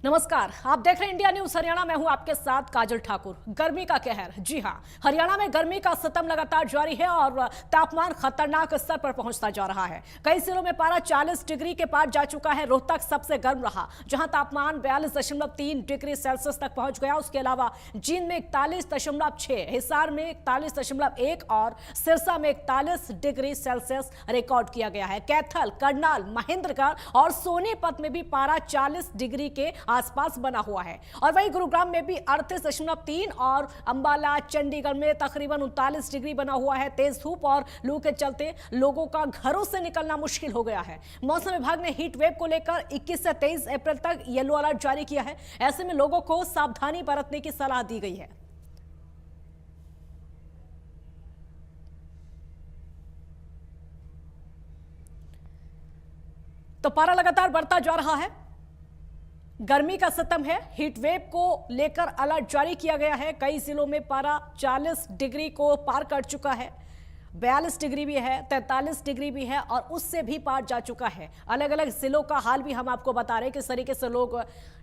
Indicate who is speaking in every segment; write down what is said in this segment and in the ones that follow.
Speaker 1: नमस्कार, आप देख रहे हैं इंडिया न्यूज हरियाणा। मैं हूं आपके साथ काजल ठाकुर। गर्मी का कहर, जी हां, हरियाणा में गर्मी का सितम लगातार जारी है और तापमान खतरनाक स्तर पर पहुंचता जा रहा है। कई जिलों में पारा 40 डिग्री के पार जा चुका है। रोहतक सबसे गर्म रहा, जहां तापमान 42.3 डिग्री सेल्सियस तक पहुंच गया। उसके अलावा जींद में 41.6, हिसार में 41.1 और सिरसा में 41 डिग्री सेल्सियस रिकॉर्ड किया गया है। कैथल, करनाल, महेंद्रगढ़ और सोनीपत में भी पारा 40 डिग्री के आसपास बना हुआ है। और वहीं गुरुग्राम में भी 38.3 और अंबाला, चंडीगढ़ में तकरीबन 39 डिग्री बना हुआ है। तेज धूप और लू के चलते लोगों का घरों से निकलना मुश्किल हो गया है। मौसम विभाग ने हीट वेव को लेकर 21 से 23 अप्रैल तक येलो अलर्ट जारी किया है। ऐसे में लोगों को सावधानी बरतने की सलाह दी गई है। तो पारा लगातार बढ़ता जा रहा है। गर्मी का सितम है। हीट वेव को लेकर अलर्ट जारी किया गया है। कई जिलों में पारा 40 डिग्री को पार कर चुका है। 42 डिग्री भी है, 43 डिग्री भी है और उससे भी पार जा चुका है। अलग अलग जिलों का हाल भी हम आपको बता रहे हैं किस तरीके से लोग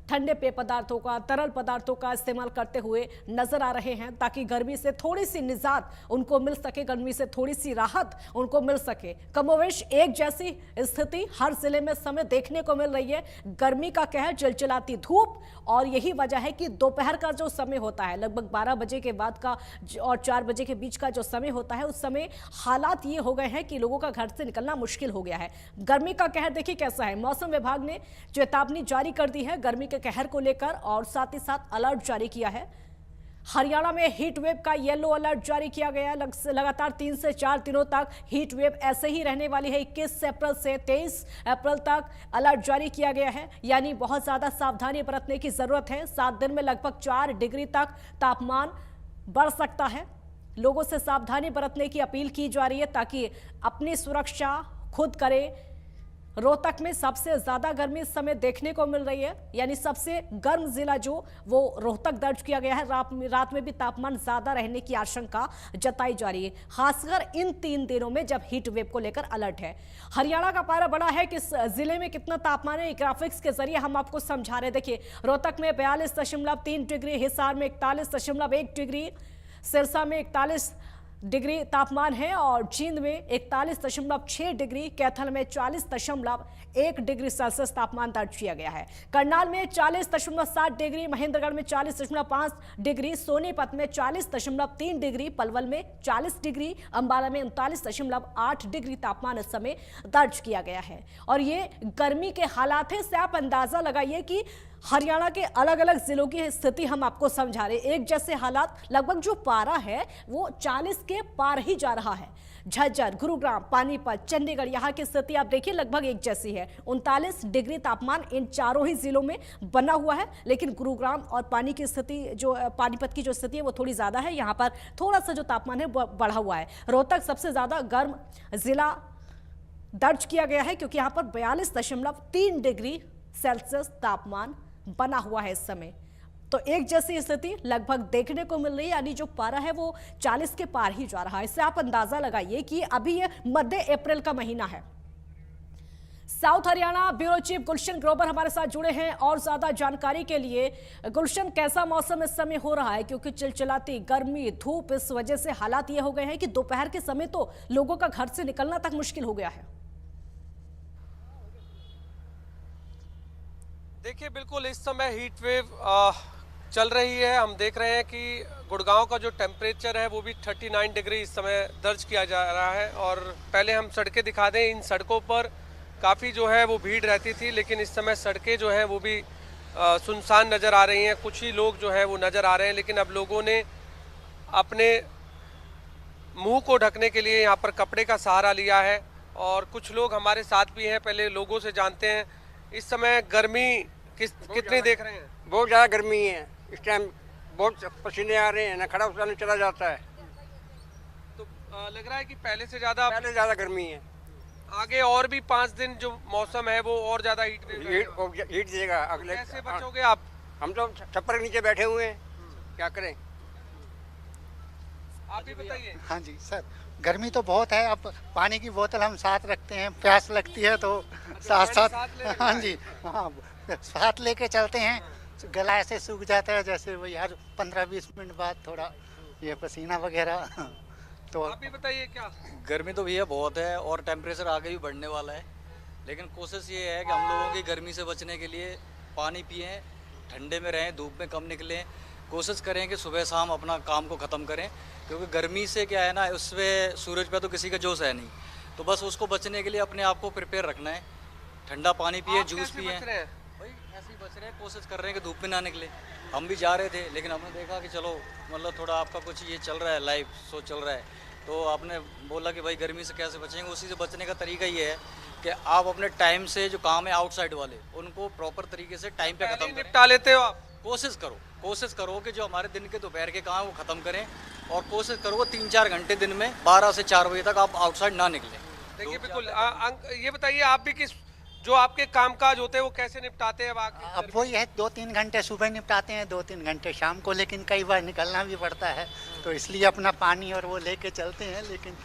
Speaker 1: ठंडे पेय पदार्थों का, तरल पदार्थों का इस्तेमाल करते हुए नजर आ रहे हैं, ताकि गर्मी से थोड़ी सी निजात उनको मिल सके, गर्मी से थोड़ी सी राहत उनको मिल सके। कमोवेश एक जैसी स्थिति हर जिले में समय देखने को मिल रही है। गर्मी का कहर, चिलचिलाती धूप, और यही वजह है कि दोपहर का जो समय होता है, लगभग 12 बजे के बाद का और 4 बजे के बीच का जो समय होता है, उस समय हालात ये हो गए हैं कि लोगों का घर से निकलना मुश्किल हो गया है। गर्मी का कहर देखिए कैसा है। मौसम विभाग ने चेतावनी जारी कर दी है गर्मी के कहर को लेकर और साथ ही साथ अलर्ट जारी किया है। हरियाणा में हीट वेव का येलो अलर्ट जारी किया गया है। लगातार 3 से 4 दिनों तक हीट वेव ऐसे ही रहने वाली है। 21 अप्रैल से 23 अप्रैल तक अलर्ट जारी किया गया है, यानी बहुत ज्यादा सावधानी बरतने की जरूरत है। 7 दिन में लगभग 4 डिग्री तक तापमान बढ़ सकता है। लोगों से सावधानी बरतने की अपील की जा रही है ताकि अपनी सुरक्षा खुद करें। रोहतक में सबसे ज्यादा गर्मी इस समय देखने को मिल रही है, यानी सबसे गर्म जिला जो वो रोहतक दर्ज किया गया है। रात में भी तापमान ज्यादा रहने की आशंका जताई जा रही है, खासकर इन 3 दिनों में जब हीट वेव को लेकर अलर्ट है। हरियाणा का पारा बढ़ा है, किस जिले में कितना तापमान है ग्राफिक्स के जरिए हम आपको समझा रहे हैं। देखिए, रोहतक में 42.3 डिग्री, हिसार में 41.1 डिग्री, सिरसा में 41 डिग्री तापमान है और जींद में 41.6 डिग्री, कैथल में 40.1 डिग्री सेल्सियस तापमान दर्ज किया गया है। करनाल में 40.7 डिग्री, महेंद्रगढ़ में 40.5 डिग्री, सोनीपत में 40.3 डिग्री, पलवल में 40 डिग्री, अंबाला में 39.8 डिग्री तापमान इस समय दर्ज किया गया है। और ये गर्मी के हालात है, इससे आप अंदाजा लगाइए कि हरियाणा के अलग अलग जिलों की स्थिति हम आपको समझा रहे। एक जैसे हालात, लगभग जो पारा है वो 40 के पार ही जा रहा है। झज्जर, गुरुग्राम, पानीपत, चंडीगढ़, यहाँ की स्थिति आप देखिए लगभग एक जैसी है। 39 डिग्री तापमान इन चारों ही जिलों में बना हुआ है, लेकिन गुरुग्राम और पानीपत की जो स्थिति है वो थोड़ी ज्यादा है। यहाँ पर थोड़ा सा जो तापमान है वो बढ़ा हुआ है। रोहतक सबसे ज्यादा गर्म जिला दर्ज किया गया है, क्योंकि यहाँ पर 42.3 डिग्री सेल्सियस तापमान बना हुआ है इस समय। तो एक जैसी स्थिति लगभग देखने को मिल रही है, यानी जो पारा है वो 40 के पार ही जा रहा है। इससे आप अंदाजा लगाइए कि अभी ये मध्य अप्रैल का महीना है। South Haryana bureau chief Gulshan Grover हमारे साथ जुड़े हैं और ज्यादा जानकारी के लिए। गुलशन, कैसा मौसम इस समय हो रहा है? क्योंकि चिलचिलाती गर्मी, धूप, इस वजह से हालात ये हो गए हैं कि दोपहर के समय तो लोगों का घर से निकलना तक मुश्किल हो गया है।
Speaker 2: देखिए, बिल्कुल इस समय हीट वेव चल रही है। हम देख रहे हैं कि गुड़गांव का जो टेम्परेचर है वो भी 39 डिग्री इस समय दर्ज किया जा रहा है। और पहले हम सड़कें दिखा दें। इन सड़कों पर काफ़ी जो है वो भीड़ रहती थी, लेकिन इस समय सड़कें जो हैं वो भी सुनसान नज़र आ रही हैं। कुछ ही लोग जो हैं वो नज़र आ रहे हैं, लेकिन अब लोगों ने अपने मुंह को ढकने के लिए यहाँ पर कपड़े का सहारा लिया है। और कुछ लोग हमारे साथ भी हैं, पहले लोगों से जानते हैं इस समय गर्मी कितनी देख रहे हैं?
Speaker 3: बहुत ज़्यादा गर्मी है इस टाइम, बहुत पसीने आ रहे हैं ना, खड़ा होकर चला जाता है।
Speaker 2: तो लग रहा है कि पहले से ज़्यादा
Speaker 3: गर्मी है।
Speaker 2: आगे और भी 5 दिन जो मौसम है वो और ज़्यादा
Speaker 3: हीट देगा। अगले
Speaker 2: कैसे बचोगे आप?
Speaker 3: हम तो छप्पर के नीचे बैठे हुए हैं, क्या करें?
Speaker 2: आप भी बताइए।
Speaker 4: हाँ जी सर, गर्मी तो बहुत है। अब पानी की बोतल हम साथ रखते हैं, प्यास लगती है तो साथ हाँ जी, हाँ साथ लेके चलते हैं। गला ऐसे सूख जाता है जैसे वही हर 15-20 मिनट बाद थोड़ा ये पसीना वगैरह तो
Speaker 2: आप भी बताइए क्या।
Speaker 5: गर्मी तो भैया बहुत है और टेम्परेचर आगे भी बढ़ने वाला है, लेकिन कोशिश ये है कि हम लोगों की गर्मी से बचने के लिए पानी पिएं, ठंडे में रहें, धूप में कम निकलें, कोशिश करें कि सुबह शाम अपना काम को ख़त्म करें, क्योंकि गर्मी से क्या है ना, उसमें सूरज पे तो किसी का जोश है नहीं, तो बस उसको बचने के लिए अपने आप को प्रिपेयर रखना है। ठंडा पानी पिए,
Speaker 2: आप
Speaker 5: जूस
Speaker 2: कैसे
Speaker 5: पिए।
Speaker 2: बच रहे हैं?
Speaker 5: भाई ऐसे ही बच रहे हैं, कोशिश कर रहे हैं कि धूप में ना निकले। हम भी जा रहे थे, लेकिन हमने देखा कि चलो मतलब थोड़ा आपका कुछ ये चल रहा है, लाइव शो चल रहा है, तो आपने बोला कि भाई गर्मी से कैसे बचेंगे। उसी से बचने का तरीका ये है कि आप अपने टाइम से जो काम है आउटसाइड वाले, उनको प्रॉपर तरीके से टाइम पे
Speaker 2: पहले
Speaker 5: ख़त्म
Speaker 2: ही
Speaker 5: करें।
Speaker 2: निपटा लेते हो आप?
Speaker 5: कोशिश करो कि जो हमारे दिन के दोपहर के काम है वो ख़त्म करें, और कोशिश करो 3-4 घंटे दिन में 12 से 4 बजे तक आप आउटसाइड ना निकलें।
Speaker 2: देखिए बिल्कुल ये बताइए आप भी किस जो आपके कामकाज होते हैं वो कैसे निपटाते हैं अब आके?
Speaker 4: अब वही है 2-3 घंटे सुबह निपटाते हैं, 2-3 घंटे शाम को, लेकिन कई बार निकलना भी पड़ता है तो इसलिए अपना पानी और वो लेके चलते हैं, लेकिन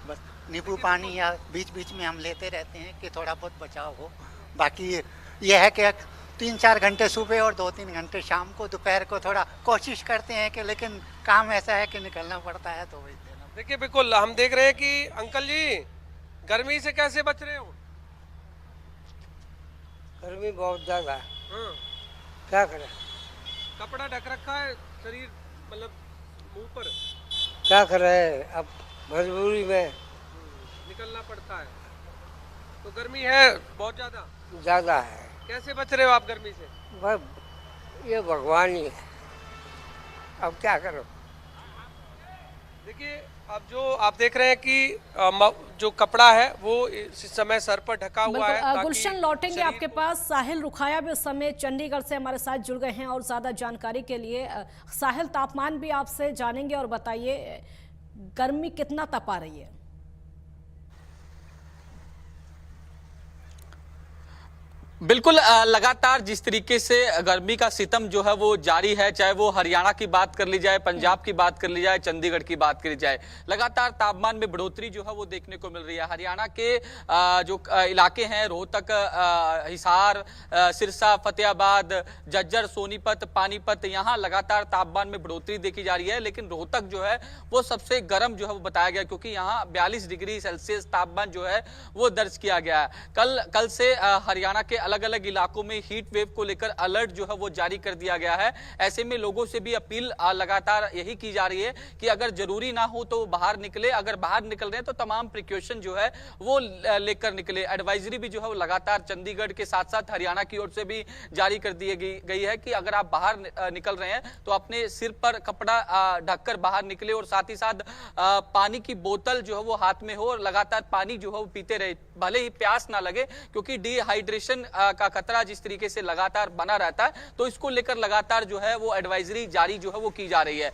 Speaker 4: बस नींबू पानी या बीच बीच में हम लेते रहते हैं कि थोड़ा बहुत बचाव हो। बाकी ये है कि 3-4 घंटे सुबह और 2-3 घंटे शाम को, दोपहर को थोड़ा कोशिश करते हैं कि, लेकिन काम ऐसा है कि निकलना पड़ता है तो वही देना।
Speaker 2: देखिए बिल्कुल हम देख रहे हैं कि अंकल जी गर्मी से कैसे बच रहे हो?
Speaker 3: गर्मी बहुत ज़्यादा है,
Speaker 2: हाँ,
Speaker 3: क्या करें,
Speaker 2: कपड़ा ढक रखा है शरीर, मतलब मुंह पर
Speaker 3: क्या करें, अब मजबूरी में
Speaker 2: निकलना पड़ता है। तो गर्मी है बहुत ज्यादा,
Speaker 3: ज़्यादा है,
Speaker 2: कैसे बच रहे हो आप गर्मी से?
Speaker 3: बस ये भगवान ही है, अब क्या करो।
Speaker 2: देखिए अब जो आप देख रहे हैं कि जो कपड़ा है वो इस समय सर पर ढका हुआ है
Speaker 1: बिल्कुल
Speaker 2: ताकि
Speaker 1: गुलशन लौटेंगे
Speaker 2: शरीर
Speaker 1: आपके
Speaker 2: को-
Speaker 1: पास। साहिल रुखाया भी उस समय चंडीगढ़ से हमारे साथ जुड़ गए हैं और ज्यादा जानकारी के लिए साहिल तापमान भी आपसे जानेंगे और बताइए गर्मी कितना तपा रही है?
Speaker 6: बिल्कुल लगातार जिस तरीके से गर्मी का सितम जो है वो जारी है, चाहे वो हरियाणा की बात कर ली जाए, पंजाब की बात कर ली जाए, चंडीगढ़ की बात करी जाए, लगातार तापमान में बढ़ोतरी जो है वो देखने को मिल रही है। हरियाणा के जो इलाके हैं, रोहतक, हिसार, सिरसा, फतेहाबाद, झज्जर, सोनीपत, पानीपत, यहाँ लगातार तापमान में बढ़ोतरी देखी जा रही है, लेकिन रोहतक जो है वो सबसे गर्म जो है वो बताया गया, क्योंकि यहाँ 42 डिग्री सेल्सियस तापमान जो है वो दर्ज किया गया है। कल से हरियाणा के अलग अलग इलाकों में हीट वेव को लेकर अलर्ट जो है वो जारी कर दिया गया है। ऐसे में लोगों से भी अपील लगातार यही की जा रही है कि अगर जरूरी ना हो तो बाहर निकले, अगर बाहर निकल रहे हैं तो तमाम प्रिकॉशन जो है वो लेकर निकले। एडवाइजरी भी जो है वो लगातार चंडीगढ़ के साथ साथ हरियाणा की ओर से भी जारी कर दी गई है कि अगर आप बाहर निकल रहे हैं तो अपने सिर पर कपड़ा ढककर बाहर निकले, और साथ ही साथ पानी की बोतल जो है वो हाथ में हो और लगातार पानी जो है वो पीते रहे, भले ही प्यास ना लगे, क्योंकि डिहाइड्रेशन का खतरा जिस तरीके से लगातार बना रहता है, तो इसको लेकर लगातार जो है वो एडवाइजरी जारी जो है वो की जा रही है।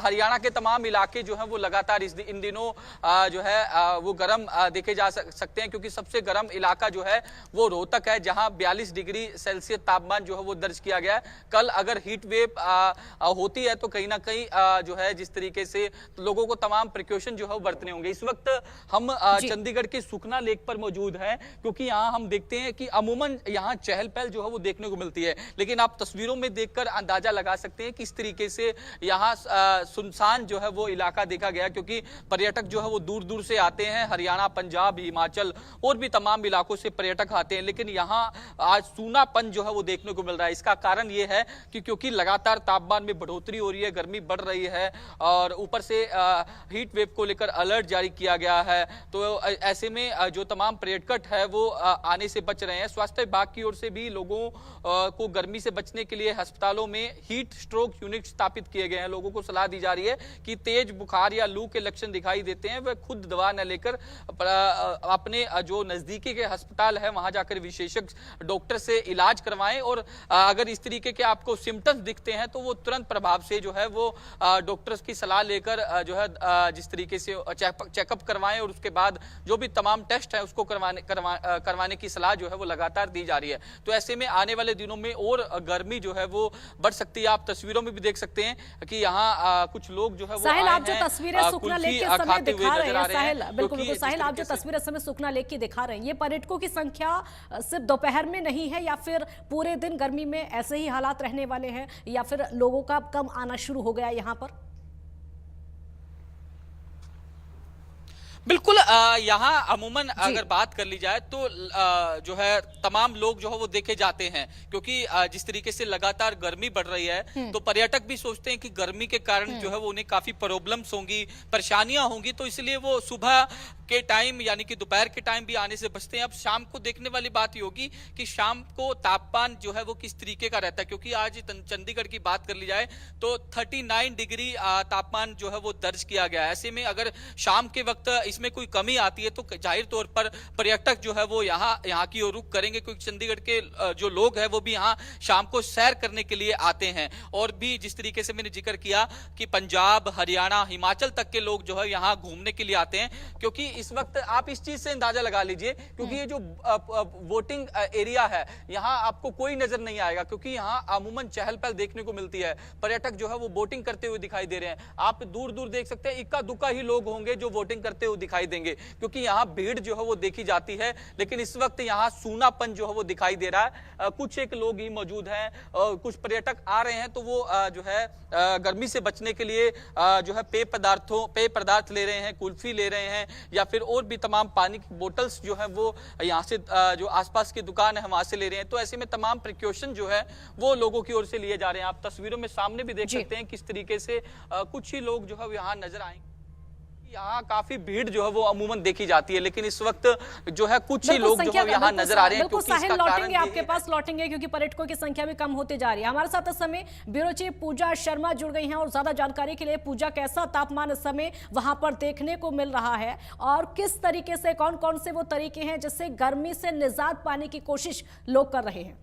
Speaker 6: हरियाणा के तमाम इलाके जो है वो लगातार इन दिनों जो है वो गर्म देखे जा सकते हैं, क्योंकि सबसे गर्म इलाका जो है वो रोहतक है, जहां 42 डिग्री सेल्सियस तापमान जो है वो दर्ज किया गया है। कल अगर हीट वेव होती है तो कहीं ना कहीं जो है जिस तरीके से लोगों को तमाम प्रिकॉशन जो है वो बरतने होंगे। इस वक्त हम चंडीगढ़ के सुखना लेक पर मौजूद हैं, क्योंकि यहाँ हम देखते हैं कि अमूमन यहाँ चहल पहल जो है वो देखने को मिलती है, लेकिन आप तस्वीरों में देखकर अंदाजा लगा सकते हैं किस तरीके से यहाँ सुनसान जो है वो इलाका देखा गया, क्योंकि पर्यटक जो है वो दूर दूर से आते हैं, हरियाणा, पंजाब, हिमाचल और भी तमाम इलाकों से पर्यटक आते हैं, लेकिन यहाँ आज सूनापन जो है वो देखने को मिल रहा है। इसका कारण ये है कि क्योंकि लगातार तापमान में बढ़ोतरी हो रही है, गर्मी बढ़ रही है, और ऊपर से हीट वेव को लेकर अलर्ट जारी किया गया है, तो ऐसे में जो तमाम पर्यटक है वो आने से बच रहे हैं। स्वास्थ्य विभाग की ओर से भी लोगों को गर्मी से बचने के लिए अस्पतालों में हीट स्ट्रोक यूनिट स्थापित किए गए हैं। लोगों को सलाह दी जा रही है कि तेज बुखार या लू के लक्षण दिखाई देते हैं वे खुद दवा न लेकर अपने जो नजदीकी के अस्पताल है वहां जाकर विशेषज्ञ डॉक्टर से इलाज करवाएं, और अगर इस तरीके के आपको सिम्टम्स दिखते हैं तो वो तुरंत प्रभाव से जो है वो डॉक्टर्स की सलाह लेकर जो है जिस तरीके से चेकअप करवाएं, और उसके बाद जो भी तमाम टेस्ट है उसको करवाने की सलाह जो है वो लगातार लगातार दी जा रही है। तो ऐसे में आने वाले दिनों में और गर्मी जो है वो बढ़ सकती है। आप तस्वीरों में भी देख सकते हैं कि यहाँ कुछ लोग जो है वो
Speaker 1: साहिल,
Speaker 6: आए
Speaker 1: आप जो
Speaker 6: हैं,
Speaker 1: तस्वीरें सुखना लेक के समय
Speaker 6: खाते हुए
Speaker 1: दिखा रहे
Speaker 6: नजर आ
Speaker 1: हैं,
Speaker 6: रहे हैं।
Speaker 1: साहिल बिल्कुल बिल्कुल, साहिल आप जो तस्वीरें इस समय सुखना लेक की दिखा रहे हैं, ये पर्यटकों की संख्या सिर्फ दोपहर में नहीं है या फिर पूरे दिन गर्मी में ऐसे ही हालात रहने वाले हैं या फिर लोगों का कम आना शुरू हो गया यहाँ पर?
Speaker 6: बिल्कुल, यहाँ अमूमन अगर बात कर ली जाए तो जो है तमाम लोग जो है वो देखे जाते हैं, क्योंकि जिस तरीके से लगातार गर्मी बढ़ रही है तो पर्यटक भी सोचते हैं कि गर्मी के कारण जो है वो उन्हें काफी प्रॉब्लम्स होंगी, परेशानियां होंगी, तो इसलिए वो सुबह के टाइम यानी कि दोपहर के टाइम भी आने से बचते हैं। अब शाम को देखने वाली बात ये होगी कि शाम को तापमान जो है वो किस तरीके का रहता है, क्योंकि आज चंडीगढ़ की बात कर ली जाए तो 39 डिग्री तापमान जो है वो दर्ज किया गया है। ऐसे में अगर शाम के वक्त इसमें कोई कमी आती है तो जाहिर तौर पर पर्यटक जो है वो यहाँ की ओर रुख करेंगे, क्योंकि चंडीगढ़ के जो लोग हैं वो भी यहाँ शाम को सैर करने के लिए आते हैं। और भी जिस तरीके से मैंने जिक्र किया कि पंजाब, हरियाणा, हिमाचल तक के लोग जो है यहाँ घूमने के लिए आते हैं, क्योंकि इस वक्त आप इस चीज से अंदाजा लगा लीजिए, क्योंकि ये जो वोटिंग एरिया है यहाँ आपको कोई नजर नहीं आएगा, क्योंकि यहाँ अमूमन चहल पहल देखने को मिलती है। पर्यटक जो है वो वोटिंग करते हुए दिखाई दे रहे हैं। आप दूर दूर देख सकते हैं, इक्का दुक्का ही लोग होंगे जो वोटिंग करते हुए दिखाई देंगे, क्योंकि यहाँ भीड़ जो है वो देखी जाती है। लेकिन इस वक्त यहाँ सूनापन जो है वो दिखाई दे रहा है। कुछ एक लोग ही मौजूद हैं, कुछ पर्यटक आ रहे हैं तो वो जो है गर्मी से बचने के लिए जो है पेय पदार्थ ले रहे हैं, कुल्फी ले रहे हैं, या फिर और भी तमाम पानी की बोतल्स जो है वो यहाँ से जो आसपास की दुकान है वहां से ले रहे हैं। तो ऐसे में तमाम प्रिकॉशन जो है वो लोगों की ओर से लिए जा रहे हैं। आप तस्वीरों में सामने भी देख सकते हैं किस तरीके से कुछ ही लोग जो है यहाँ नजर आएंगे। यहाँ काफी भीड़ जो है वो अमूमन देखी जाती है, लेकिन इस वक्त जो है कुछ ही लोग जो है यहाँ नजर आ रहे हैं, क्योंकि इसका कारण
Speaker 1: आपके पास लौटेंगे क्योंकि पर्यटकों की संख्या भी कम होती जा रही है। हमारे साथ इस समय ब्यूरो चीफ पूजा शर्मा जुड़ गई हैं और ज्यादा जानकारी के लिए पूजा, कैसा तापमान इस समय वहां पर देखने को मिल रहा है और किस तरीके से कौन कौन से वो तरीके हैं जिससे गर्मी से निजात पाने की कोशिश लोग कर रहे हैं?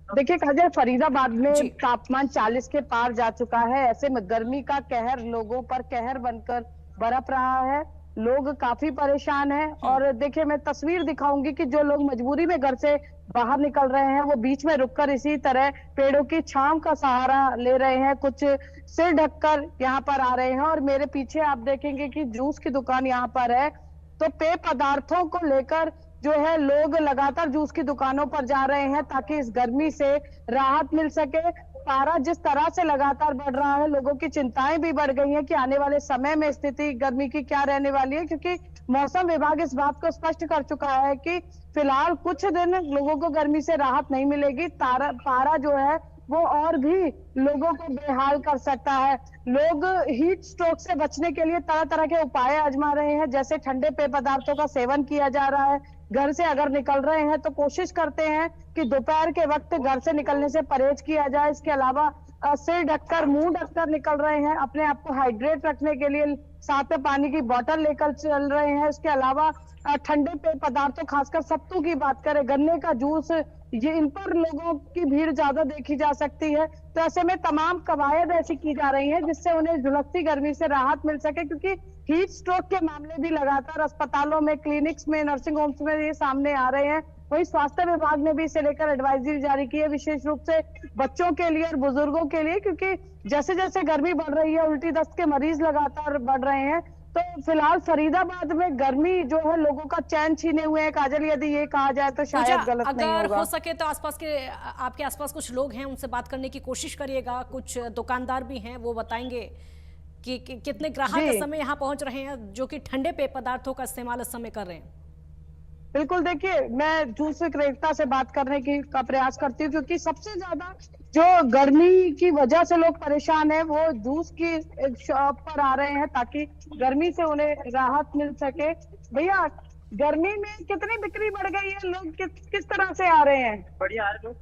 Speaker 7: देखिए काजल, फरीदाबाद में तापमान 40 के पार जा चुका है। ऐसे में गर्मी का कहर लोगों पर कहर बनकर बरप रहा है। लोग काफी परेशान हैं और देखिए मैं तस्वीर दिखाऊंगी कि जो लोग मजबूरी में घर से बाहर निकल रहे हैं वो बीच में रुककर इसी तरह पेड़ों की छांव का सहारा ले रहे हैं, कुछ सिर ढककर यहाँ पर आ रहे हैं। और मेरे पीछे आप देखेंगे कि जूस की दुकान यहाँ पर है, तो पेय पदार्थों को लेकर जो है लोग लगातार जूस की दुकानों पर जा रहे हैं ताकि इस गर्मी से राहत मिल सके। पारा जिस तरह से लगातार बढ़ रहा है, लोगों की चिंताएं भी बढ़ गई हैं कि आने वाले समय में स्थिति गर्मी की क्या रहने वाली है, क्योंकि मौसम विभाग इस बात को स्पष्ट कर चुका है कि फिलहाल कुछ दिन लोगों को गर्मी से राहत नहीं मिलेगी। पारा जो है वो और भी लोगों को बेहाल कर सकता है। लोग हीट स्ट्रोक से बचने के लिए तरह तरह के उपाय आजमा रहे हैं, जैसे ठंडे पेय पदार्थों का सेवन किया जा रहा है। घर से अगर निकल रहे हैं तो कोशिश करते हैं कि दोपहर के वक्त घर से निकलने से परहेज किया जाए। इसके अलावा सिर ढककर, मुंह ढककर निकल रहे हैं, अपने आप को हाइड्रेट रखने के लिए साथ में पानी की बोतल लेकर चल रहे हैं। इसके अलावा ठंडे पेय पदार्थों, खासकर सत्तू की बात करें, गन्ने का जूस, ये इन पर लोगों की भीड़ ज्यादा देखी जा सकती है। तो ऐसे में तमाम कवायद ऐसी की जा रही हैं जिससे उन्हें झुलसती गर्मी से राहत मिल सके, क्योंकि हीट स्ट्रोक के मामले भी लगातार अस्पतालों में, क्लिनिक्स में, नर्सिंग होम्स में ये सामने आ रहे हैं। वही स्वास्थ्य विभाग ने भी इसे लेकर एडवाइजरी जारी की है, विशेष रूप से बच्चों के लिए और बुजुर्गों के लिए, क्योंकि जैसे जैसे गर्मी बढ़ रही है उल्टी दस्त के मरीज लगातार बढ़ रहे हैं। तो फिलहाल फरीदाबाद में गर्मी जो है लोगों का चैन छीने हुए है। काजल, यदि ये कहा जाए तो शायद गलत नहीं होगा।
Speaker 1: अगर हो सके तो आसपास के, आपके आसपास कुछ लोग हैं, उनसे बात करने की कोशिश करिएगा। कुछ दुकानदार भी हैं, वो बताएंगे कि कितने ग्राहक इस समय यहाँ पहुंच रहे हैं जो कि ठंडे पेय पदार्थों का इस्तेमाल इस समय कर रहे हैं।
Speaker 7: बिल्कुल, देखिए मैं जूस विक्रेता से बात करने का प्रयास करती हूँ, क्योंकि सबसे ज्यादा जो गर्मी की वजह से लोग परेशान हैं वो जूस की शॉप पर आ रहे हैं ताकि गर्मी से उन्हें राहत मिल सके। भैया, गर्मी में कितनी बिक्री बढ़ गई है? लोग किस तरह से आ रहे हैं?
Speaker 8: बढ़िया है, लोग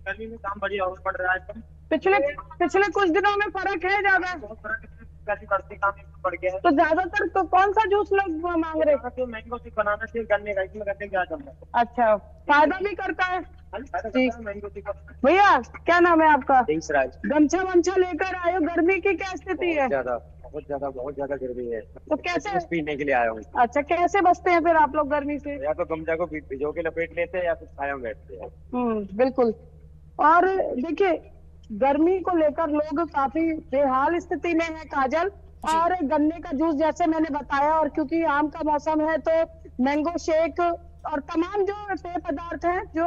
Speaker 8: गर्मी में काम बढ़िया पड़ रहा है।
Speaker 7: पिछले कुछ दिनों में फर्क है ज्यादा?
Speaker 8: बहुत फर्क है, गर्मी बढ़ती काम बढ़ गया है।
Speaker 7: तो ज्यादातर तो कौन सा जूस लोग मांग रहे हैं?
Speaker 8: तो मैंगो शेक बनाना चाहिए, गन्ने का, इसमें गन्ने क्या जम रहा है।
Speaker 7: अच्छा, फायदा भी करता है।
Speaker 8: Mango shake.
Speaker 7: भैया, क्या नाम है आपका?
Speaker 8: राज।
Speaker 7: गमछा वमछा लेकर आयो, गर्मी की क्या स्थिति है?
Speaker 8: ज्यादा बहुत ज्यादा गर्मी है।
Speaker 7: तो कैसे
Speaker 8: जूस पीने के लिए आया हूँ।
Speaker 7: अच्छा, कैसे बचते हैं फिर आप लोग गर्मी से?
Speaker 8: या तो गमछा को भिजो के लपेट लेते हैं या फिर छाया में बैठते हैं।
Speaker 7: बिल्कुल। और देखिए, गर्मी को लेकर लोग काफी बेहाल स्थिति में है काजल। और गन्ने का जूस जैसे मैंने बताया, और क्योंकि आम का मौसम है तो मैंगो शेक और तमाम जो पेय पदार्थ हैं जो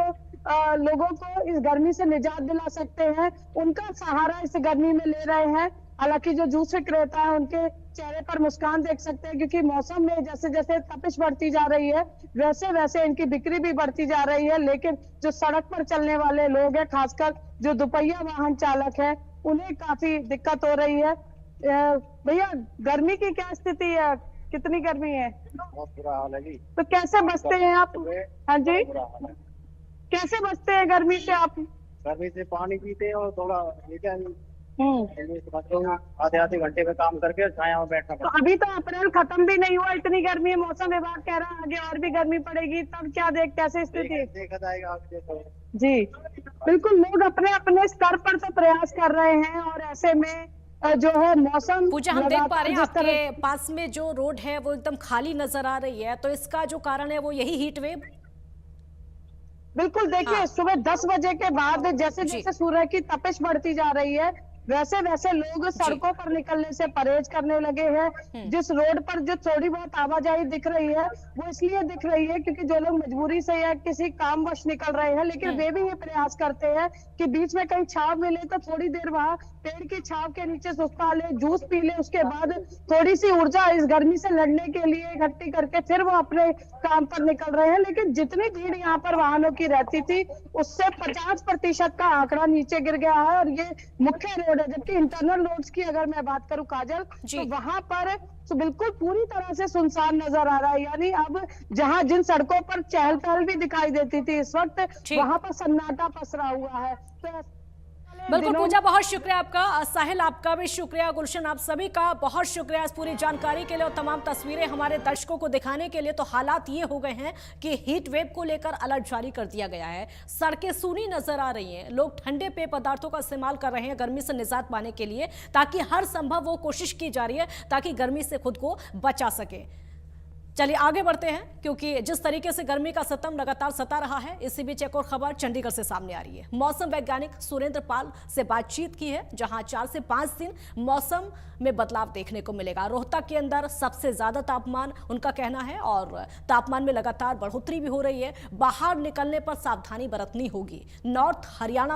Speaker 7: लोगों को इस गर्मी से निजात दिला सकते हैं, उनका सहारा इस गर्मी में ले रहे हैं। हालांकि जो जूस विक्रेता है उनके चेहरे पर मुस्कान देख सकते हैं, क्योंकि मौसम में जैसे जैसे तपिश बढ़ती जा रही है वैसे वैसे इनकी बिक्री भी बढ़ती जा रही है। लेकिन जो सड़क पर चलने वाले लोग हैं, खासकर जो दुपहिया वाहन चालक है, उन्हें काफी दिक्कत हो रही है। भैया, गर्मी की क्या स्थिति है? कितनी गर्मी है?
Speaker 8: बहुत बुरा हाल है जी।
Speaker 7: तो कैसे बचते हैं आप? हाँ जी,
Speaker 8: बुरा हाल है।
Speaker 7: कैसे बचते हैं गर्मी से आप?
Speaker 8: गर्मी से पानी पीते हैं और थोड़ा आधे आधे घंटे में काम करके छाया में बैठना
Speaker 7: तो अभी तो अप्रैल खत्म भी नहीं हुआ, इतनी गर्मी है। मौसम विभाग कह रहा है आगे और भी गर्मी पड़ेगी, तब क्या कैसे स्थिति?
Speaker 8: देखा जाएगा आगे।
Speaker 7: जी बिल्कुल, लोग अपने अपने स्तर पर तो प्रयास कर रहे हैं, और ऐसे में जो है मौसम
Speaker 1: पूजा, हम देख पा रहे हैं
Speaker 7: जिस तरह-
Speaker 1: आपके पास में जो रोड है वो एकदम खाली नजर आ रही है, तो इसका जो कारण है वो यही हीट वेव।
Speaker 7: बिल्कुल, देखिए
Speaker 1: हाँ।
Speaker 7: सुबह 10 बजे के बाद जैसे
Speaker 1: जी।
Speaker 7: जैसे सूर्य की तपिश बढ़ती जा रही है वैसे वैसे लोग सड़कों पर निकलने से परहेज करने लगे हैं। जिस रोड पर जो थोड़ी बहुत आवाजाही दिख रही है वो इसलिए दिख रही है क्योंकि जो लोग मजबूरी से या किसी कामवश निकल रहे हैं, लेकिन वे भी ये प्रयास करते हैं कि बीच में कहीं छाव मिले तो थोड़ी देर वहां पेड़ की छाव के नीचे सुस्ता ले, जूस पी ले, उसके बाद थोड़ी सी ऊर्जा इस गर्मी से लड़ने के लिए इकट्ठी करके फिर वो अपने काम पर निकल रहे हैं। लेकिन जितनी भीड़ यहाँ पर वाहनों की रहती थी उससे 50% का आंकड़ा नीचे गिर गया है, और ये मुख्य रोड है। जबकि इंटरनल रोड्स की अगर मैं बात करूं काजल, तो वहां पर तो बिल्कुल पूरी तरह से सुनसान नजर आ रहा है। यानी अब जहां जिन सड़कों पर चहल पहल भी दिखाई देती थी, इस वक्त वहां पर सन्नाटा पसरा हुआ है। तो
Speaker 1: बिल्कुल पूजा, बहुत शुक्रिया आपका। साहिल, आपका भी शुक्रिया। गुलशन, आप सभी का बहुत शुक्रिया इस पूरी जानकारी के लिए और तमाम तस्वीरें हमारे दर्शकों को दिखाने के लिए। तो हालात ये हो गए हैं कि हीट वेव को लेकर अलर्ट जारी कर दिया गया है। सड़कें सूनी नजर आ रही हैं, लोग ठंडे पेय पदार्थों का इस्तेमाल कर रहे हैं गर्मी से निजात पाने के लिए, ताकि हर संभव वो कोशिश की जा रही है ताकि गर्मी से खुद को बचा सके। चलिए आगे बढ़ते हैं, क्योंकि जिस तरीके से गर्मी का सितम लगातार सता रहा है, इसी बीच एक और खबर चंडीगढ़ से सामने आ रही है। मौसम वैज्ञानिक सुरेंद्र पाल से बातचीत की है, जहां 4 से 5 दिन मौसम में बदलाव देखने को मिलेगा। रोहतक के अंदर सबसे ज्यादा तापमान उनका कहना है, और तापमान में लगातार बढ़ोतरी भी हो रही है। बाहर निकलने पर सावधानी बरतनी होगी। नॉर्थ हरियाणा